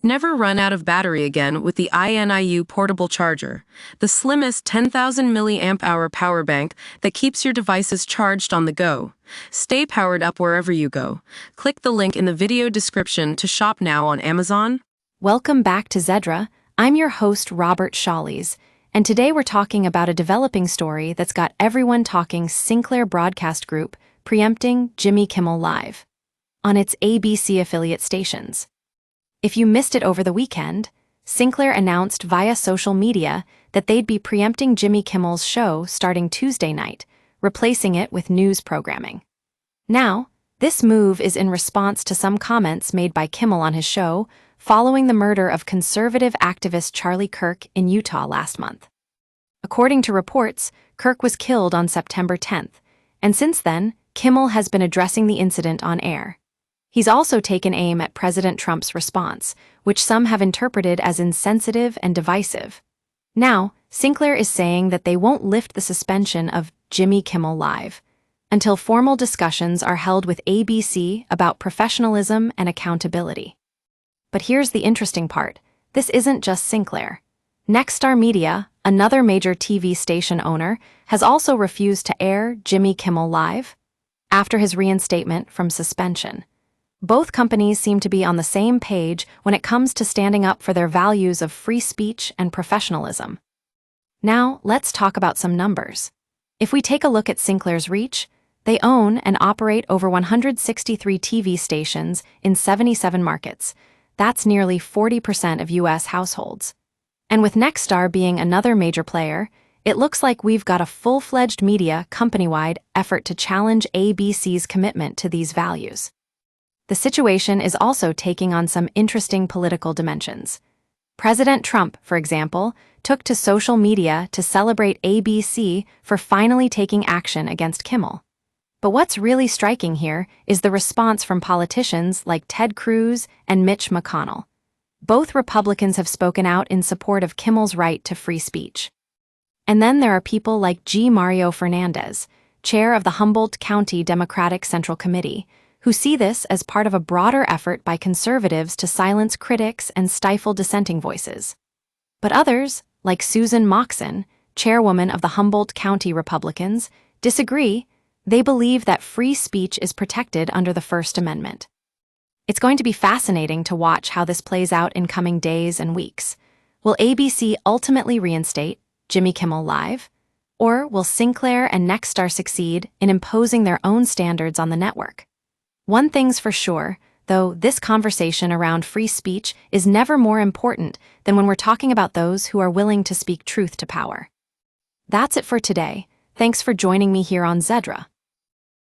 Never run out of battery again with the INIU portable charger, the slimmest 10,000 mAh power bank that keeps your devices charged on the go. Stay powered up wherever you go. Click the link in the video description to shop now on Amazon. Welcome back to Zedra. I'm your host, Robert Shawleys, and today we're talking about a developing story that's got everyone talking Sinclair Broadcast Group preempting Jimmy Kimmel Live on its ABC affiliate stations. If you missed it over the weekend, Sinclair announced via social media that they'd be preempting Jimmy Kimmel's show starting Tuesday night, replacing it with news programming. Now, this move is in response to some comments made by Kimmel on his show following the murder of conservative activist Charlie Kirk in Utah last month. According to reports, Kirk was killed on September 10th, and since then, Kimmel has been addressing the incident on air. He's also taken aim at President Trump's response, which some have interpreted as insensitive and divisive. Now, Sinclair is saying that they won't lift the suspension of Jimmy Kimmel Live until formal discussions are held with ABC about professionalism and accountability. But here's the interesting part. This isn't just Sinclair. Nexstar Media, another major TV station owner, has also refused to air Jimmy Kimmel Live after his reinstatement from suspension. Both companies seem to be on the same page when it comes to standing up for their values of free speech and professionalism. Now, let's talk about some numbers. If we take a look at Sinclair's reach, they own and operate over 163 TV stations in 77 markets. That's nearly 40% of U.S. households. And with Nexstar being another major player, it looks like we've got a full-fledged media, company-wide effort to challenge ABC's commitment to these values. The situation is also taking on some interesting political dimensions. President Trump, for example, took to social media to celebrate ABC for finally taking action against Kimmel. But what's really striking here is the response from politicians like Ted Cruz and Mitch McConnell. Both Republicans have spoken out in support of Kimmel's right to free speech. And then there are people like G. Mario Fernandez, chair of the Humboldt County Democratic Central Committee, who see this as part of a broader effort by conservatives to silence critics and stifle dissenting voices. But others, like Susan Moxon, chairwoman of the Humboldt County Republicans, disagree. They believe that free speech is protected under the First Amendment. It's going to be fascinating to watch how this plays out in coming days and weeks. Will ABC ultimately reinstate Jimmy Kimmel Live? Or will Sinclair and Nexstar succeed in imposing their own standards on the network? One thing's for sure, though, this conversation around free speech is never more important than when we're talking about those who are willing to speak truth to power. That's it for today. Thanks for joining me here on Zedra.